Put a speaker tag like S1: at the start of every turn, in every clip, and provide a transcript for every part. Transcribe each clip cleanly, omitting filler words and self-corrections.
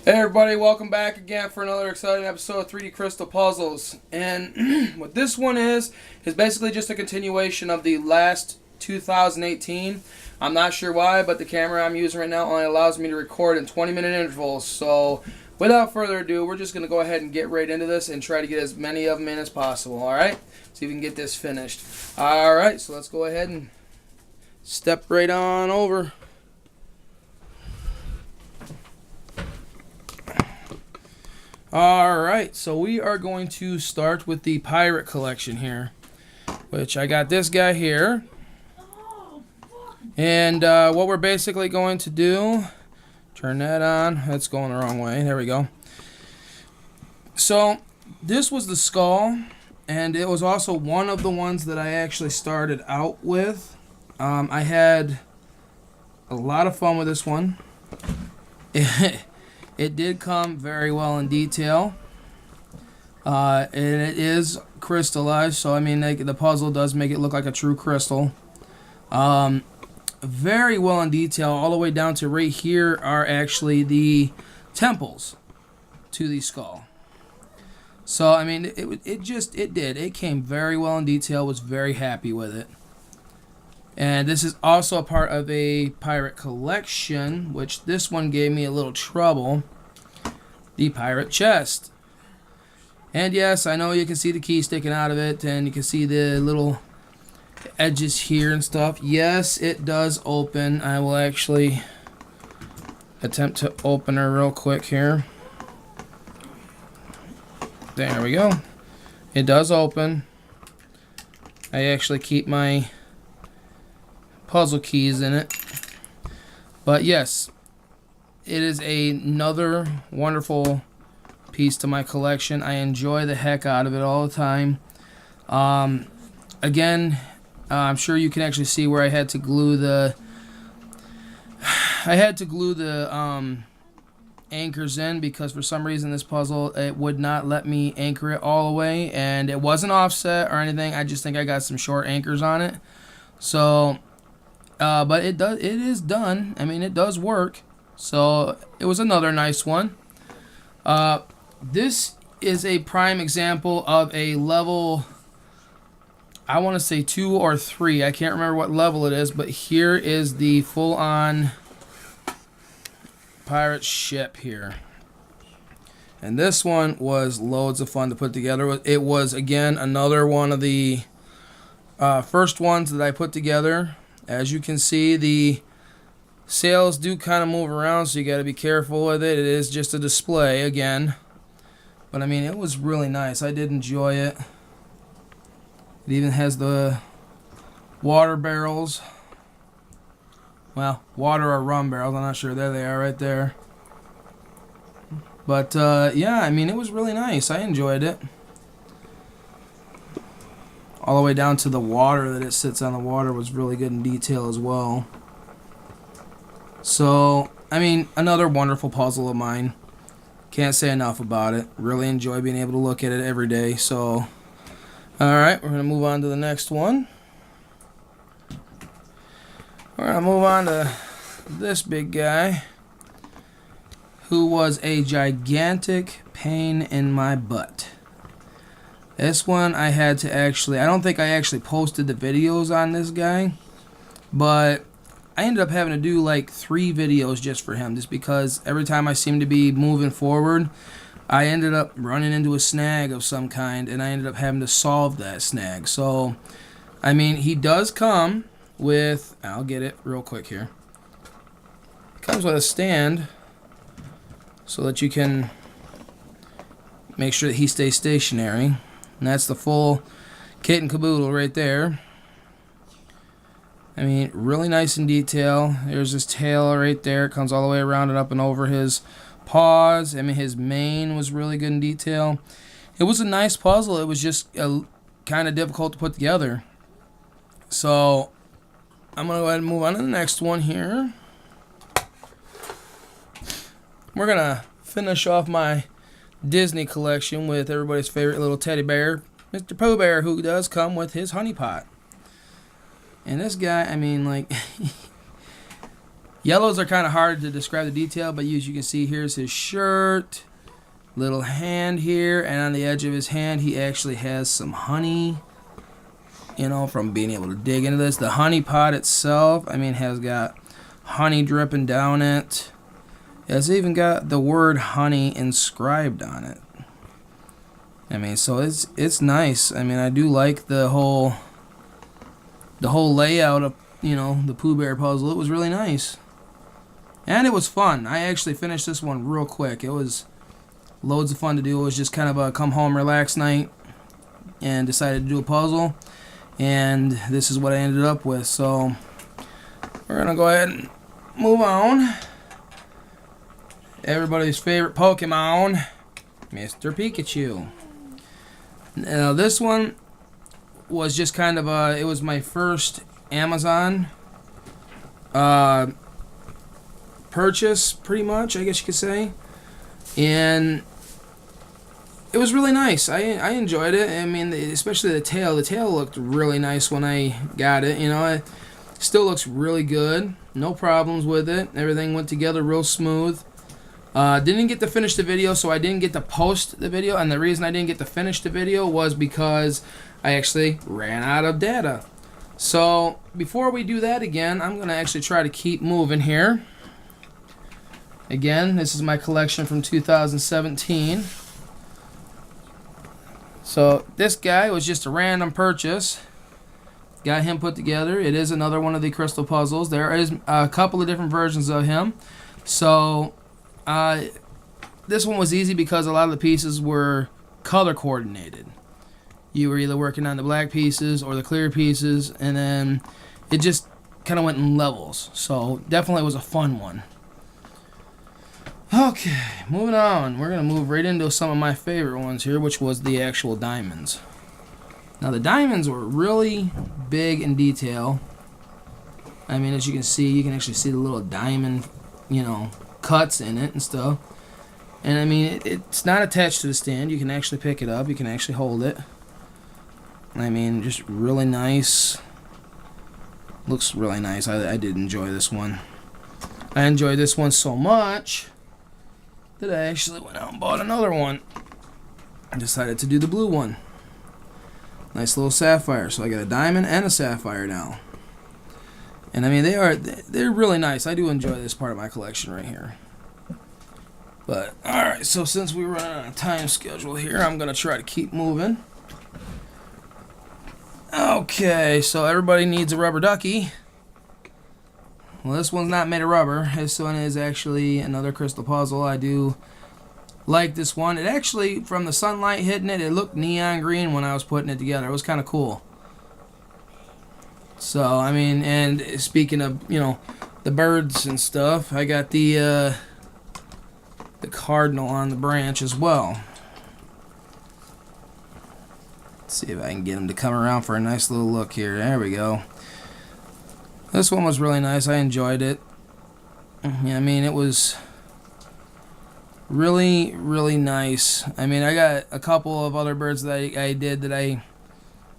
S1: Hey everybody, welcome back again for another exciting episode of 3D Crystal Puzzles. And what this one is basically just a continuation of the last 2018. I'm not sure why, but the camera I'm using right now only allows me to record in 20-minute intervals. So without further ado, we're just going to go ahead and get right into this and try to get as many of them in as possible, alright? See if we can get this finished. Alright, so let's go ahead and step right on over. Alright, so we are going to start with the pirate collection here, which I got this guy here. And what we're basically going to do, turn that on, that's going the wrong way, there we go. So this was the skull, and it was also one of the ones that I actually started out with. I had a lot of fun with this one. It did come very well in detail, and it is crystallized, so I mean the puzzle does make it look like a true crystal. Very well in detail, all the way down to right here are actually the temples to the skull. So I mean it came very well in detail. Was very happy with it. And this is also a part of a pirate collection, which this one gave me a little trouble. The pirate chest. And yes, I know you can see the key sticking out of it, and you can see the little edges here and stuff. Yes, it does open. I will actually attempt to open her real quick here. There we go. It does open. I actually keep my puzzle keys in it. But yes, it is another wonderful piece to my collection. I enjoy the heck out of it all the time. Again, I'm sure you can actually see where I had to glue the anchors in, because for some reason this puzzle, it would not let me anchor it all the way, and it wasn't offset or anything. I just think I got some short anchors on it. So but it is done. I mean, it does work. So it was another nice one. This is a prime example of a level, I want to say 2 or 3. I can't remember what level it is, but here is the full-on pirate ship here. And this one was loads of fun to put together. It was, again, another one of the first ones that I put together. As you can see, the sails do kind of move around, so you got to be careful with it. It is just a display again. But I mean, it was really nice. I did enjoy it. It even has the water barrels. Well, water or rum barrels, I'm not sure. There they are right there. But yeah, I mean, it was really nice. I enjoyed it. All the way down to the water that it sits on. The water was really good in detail as well. So, I mean, another wonderful puzzle of mine. Can't say enough about it. Really enjoy being able to look at it every day. So, alright, we're going to move on to the next one. We're going to move on to this big guy, who was a gigantic pain in my butt. This one I had to actually, I don't think I actually posted the videos on this guy, but I ended up having to do like 3 videos just for him, just because every time I seemed to be moving forward, I ended up running into a snag of some kind, and I ended up having to solve that snag. So, I mean, he does come with, I'll get it real quick here. Comes with a stand so that you can make sure that he stays stationary. And that's the full kit and caboodle right there. I mean, really nice in detail. There's his tail right there. It comes all the way around and up and over his paws. I mean, his mane was really good in detail. It was a nice puzzle. It was just kind of difficult to put together. So, I'm going to go ahead and move on to the next one here. We're going to finish off my Disney collection with everybody's favorite little teddy bear, Mr. Pooh Bear, who does come with his honey pot. And this guy, I mean, like, Yellows are kind of hard to describe the detail, but as you can see, here's his shirt, little hand here, and on the edge of his hand, he actually has some honey, you know, from being able to dig into this. The honey pot itself, I mean, has got honey dripping down it. It's even got the word honey inscribed on it. I mean, so it's nice. I mean, I do like the whole layout of, you know, the Pooh Bear puzzle. It was really nice. And it was fun. I actually finished this one real quick. It was loads of fun to do. It was just kind of a come home, relax night, and decided to do a puzzle. And this is what I ended up with. So we're going to go ahead and move on. Everybody's favorite Pokemon, Mr. Pikachu. Now this one was just kind of it was my first Amazon purchase, pretty much, I guess you could say, and it was really nice. I enjoyed it. I mean, especially the tail. The tail looked really nice when I got it. You know, it still looks really good. No problems with it. Everything went together real smooth. Didn't get to finish the video, so I didn't get to post the video, and the reason I didn't get to finish the video was because I actually ran out of data. So before we do that again, I'm going to actually try to keep moving here. Again, this is my collection from 2017. So this guy was just a random purchase. Got him put together. It is another one of the crystal puzzles. There is a couple of different versions of him. So this one was easy because a lot of the pieces were color coordinated. You were either working on the black pieces or the clear pieces, and then it just kind of went in levels. So definitely was a fun one. Okay, moving on. We're going to move right into some of my favorite ones here, which was the actual diamonds. Now the diamonds were really big in detail. I mean, as you can see, you can actually see the little diamond, you know, cuts in it and stuff. And I mean, it's not attached to the stand. You can actually pick it up. You can actually hold it. I mean, just really nice. Looks really nice. I did enjoy this one. I enjoyed this one so much that I actually went out and bought another one. I decided to do the blue one. Nice little sapphire. So I got a diamond and a sapphire now. And I mean, they're really nice. I do enjoy this part of my collection right here. But alright, so since we run on a time schedule here, I'm gonna try to keep moving. Okay, so everybody needs a rubber ducky. Well, this one's not made of rubber. This one is actually another crystal puzzle. I do like this one. It actually, from the sunlight hitting it, it looked neon green when I was putting it together. It was kind of cool. So, I mean, and speaking of, you know, the birds and stuff, I got the cardinal on the branch as well. Let's see if I can get him to come around for a nice little look here. There we go. This one was really nice. I enjoyed it. I mean, it was really, really nice. I mean, I got a couple of other birds that I did that I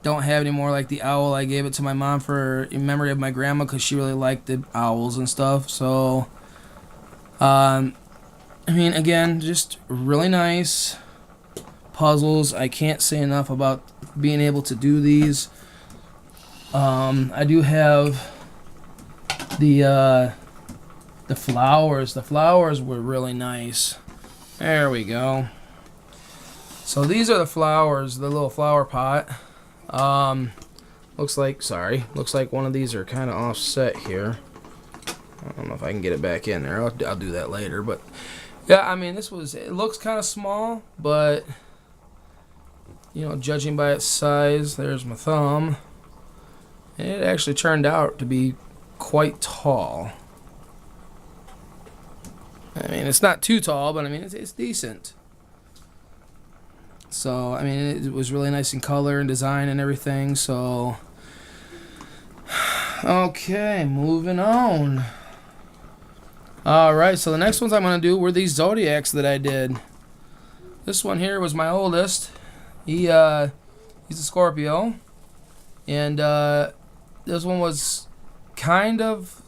S1: don't have anymore, like the owl. I gave it to my mom in memory of my grandma because she really liked the owls and stuff. So, I mean, again, just really nice puzzles. I can't say enough about being able to do these. I do have the flowers. The flowers were really nice. There we go. So these are the flowers, the little flower pot. Looks like one of these are kind of offset here. I don't know if I can get it back in there. I'll do that later. But yeah, I mean, it looks kind of small, but you know, judging by its size, there's my thumb. It actually turned out to be quite tall. I mean, it's not too tall, but I mean, it's decent. So, I mean, it was really nice in color and design and everything. So, okay, moving on. Alright, so the next ones I'm going to do were these zodiacs that I did. This one here was my oldest. He's a Scorpio. And this one was kind of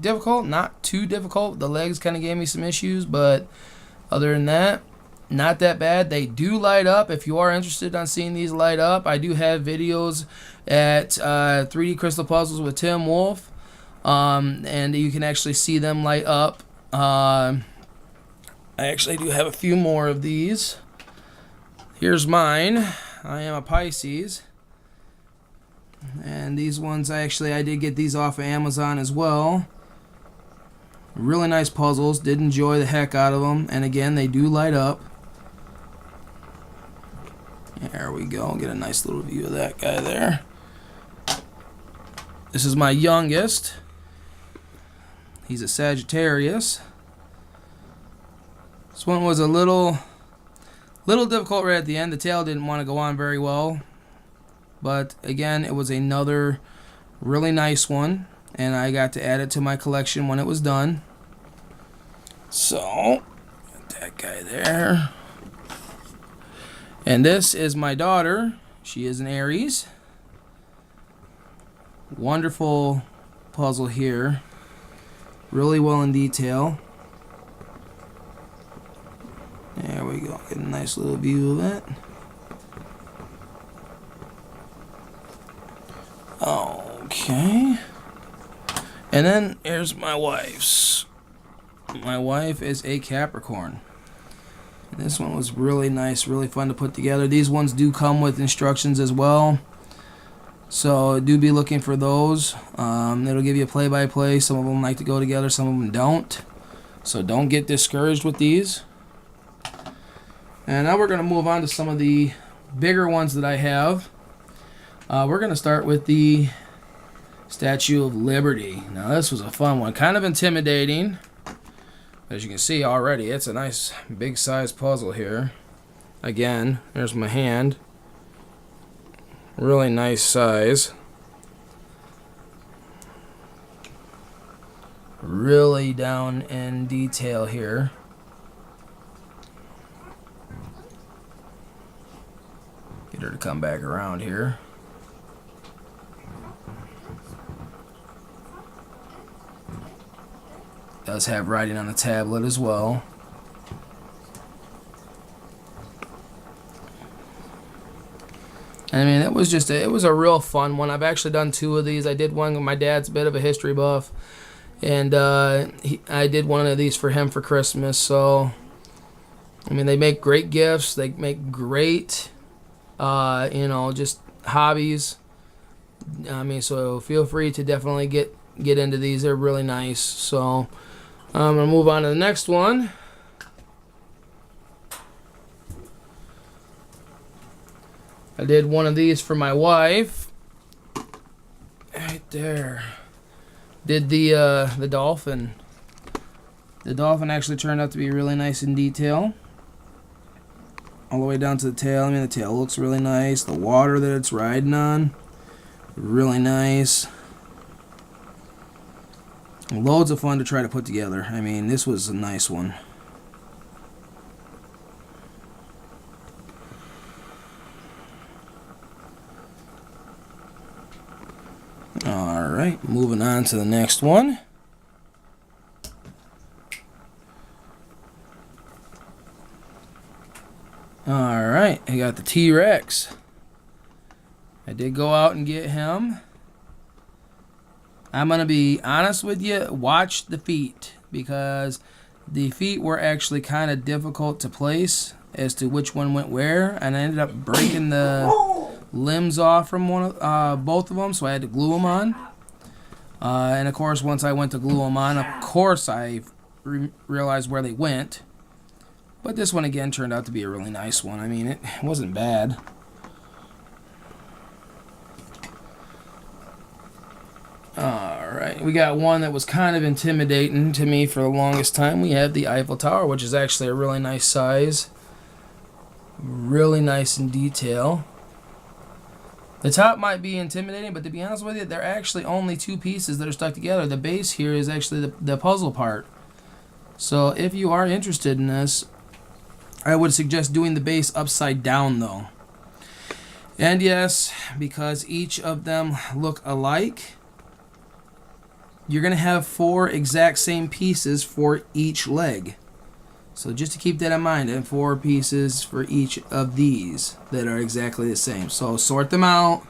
S1: difficult, not too difficult. The legs kind of gave me some issues, but other than that, not that bad. They do light up. If you are interested on seeing these light up, I do have videos at 3D Crystal Puzzles with Tim Wolf, and you can actually see them light up. I actually do have a few more of these. Here's mine. I am a Pisces. And these ones, I did get these off of Amazon as well. Really nice puzzles. Did enjoy the heck out of them. And again, they do light up. There we go. Get a nice little view of that guy there. This is my youngest. He's a Sagittarius. This one was a little difficult right at the end. The tail didn't want to go on very well. But again, it was another really nice one. And I got to add it to my collection when it was done. So, got that guy there. And this is my daughter. She is an Aries. Wonderful puzzle here. Really well in detail. There we go. Get a nice little view of it. Okay. And then here's my wife's. My wife is a Capricorn. And this one was really nice, really fun to put together. These ones do come with instructions as well. So do be looking for those. It'll give you a play-by-play. Some of them like to go together, some of them don't. So don't get discouraged with these. And now we're going to move on to some of the bigger ones that I have. We're going to start with the Statue of Liberty. Now this was a fun one. Kind of intimidating. As you can see already, it's a nice big size puzzle here. Again, there's my hand. Really nice size. Really down in detail here. Get her to come back around here. Does have writing on the tablet as well. I mean, it was a real fun one. I've actually done 2 of these. I did one with my dad's a bit of a history buff, and I did one of these for him for Christmas. So, I mean, they make great gifts. They make great, just hobbies. I mean, so feel free to definitely get into these. They're really nice. So, I'm gonna move on to the next one. I did one of these for my wife. Right there. Did the Dolphin. The Dolphin actually turned out to be really nice in detail. All the way down to the tail. I mean, the tail looks really nice. The water that it's riding on, really nice. Loads of fun to try to put together. I mean, this was a nice one. Alright, moving on to the next one. Alright, I got the TRex. I did go out and get him. I'm going to be honest with you, watch the feet, because the feet were actually kind of difficult to place as to which one went where, and I ended up breaking the limbs off from both of them, so I had to glue them on. And of course, once I went to glue them on, of course I realized where they went. But this one again turned out to be a really nice one. I mean, it wasn't bad. Alright, we got one that was kind of intimidating to me for the longest time. We have the Eiffel Tower, which is actually a really nice size. Really nice in detail. The top might be intimidating, but to be honest with you, they're actually only 2 pieces that are stuck together. The base here is actually the puzzle part. So if you are interested in this, I would suggest doing the base upside down though. And yes, because each of them look alike, you're going to have 4 exact same pieces for each leg. So just to keep that in mind, and 4 pieces for each of these that are exactly the same. So sort them out,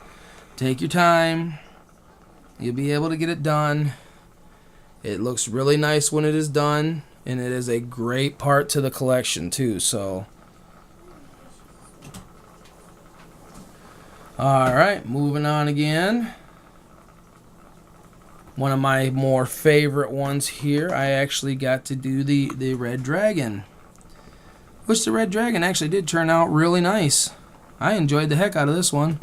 S1: take your time, you'll be able to get it done. It looks really nice when it is done, and it is a great part to the collection too. So alright, moving on again. One of my more favorite ones here, I actually got to do the Red Dragon. Which the Red Dragon actually did turn out really nice. I enjoyed the heck out of this one.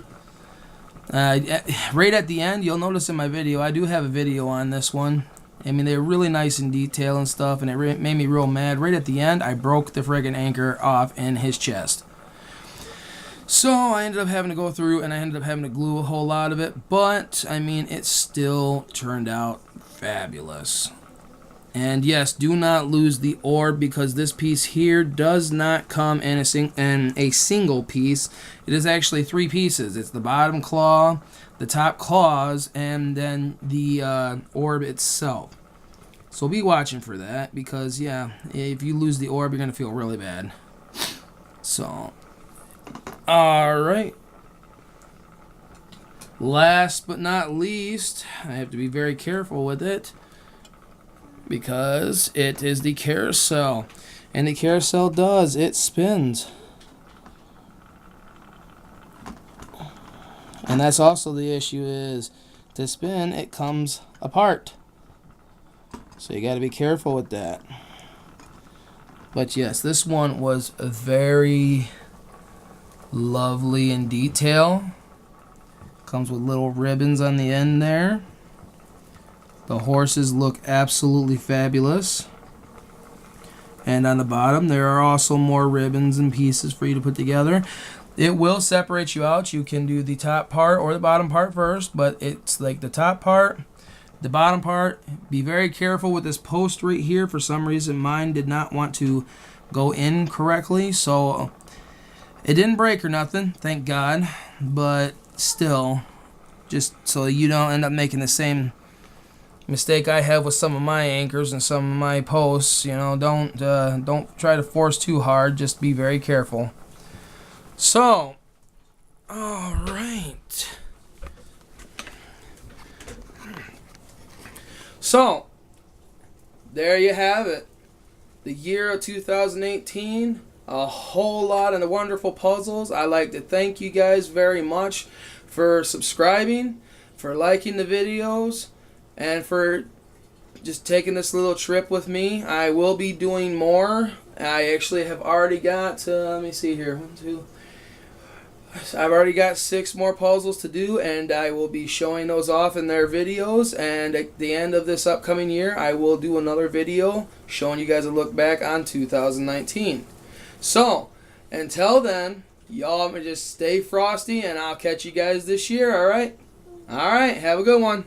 S1: Right at the end, you'll notice in my video, I do have a video on this one. I mean, they're really nice in detail and stuff, and it made me real mad. Right at the end, I broke the friggin' anchor off in his chest. So I ended up having to go through, and I ended up having to glue a whole lot of it. But, I mean, it still turned out fabulous. And yes, do not lose the orb, because this piece here does not come in a single piece. It is actually 3 pieces. It's the bottom claw, the top claws, and then the orb itself. So be watching for that, because, yeah, if you lose the orb, you're going to feel really bad. So... alright, last but not least, I have to be very careful with it because it is the Carousel, and the Carousel it spins, and that's also the issue, is to spin it comes apart, so you got to be careful with that. But yes, this one was a very lovely in detail. Comes with little ribbons on the end there. The horses look absolutely fabulous. And on the bottom there are also more ribbons and pieces for you to put together. It will separate you out. You can do the top part or the bottom part first, but it's like the top part, the bottom part. Be very careful with this post right here. For some reason mine did not want to go in correctly, so it didn't break or nothing, thank God, but still, just so you don't end up making the same mistake I have with some of my anchors and some of my posts. You know, don't try to force too hard, just be very careful. So, alright. So, there you have it. The year of 2018. A whole lot of wonderful puzzles. I'd like to thank you guys very much for subscribing, for liking the videos, and for just taking this little trip with me. I will be doing more. I actually have already got, let me see here, 1, 2. I've already got 6 more puzzles to do, and I will be showing those off in their videos. And at the end of this upcoming year, I will do another video showing you guys a look back on 2019. So, until then, y'all just stay frosty, and I'll catch you guys this year, alright? Alright, have a good one.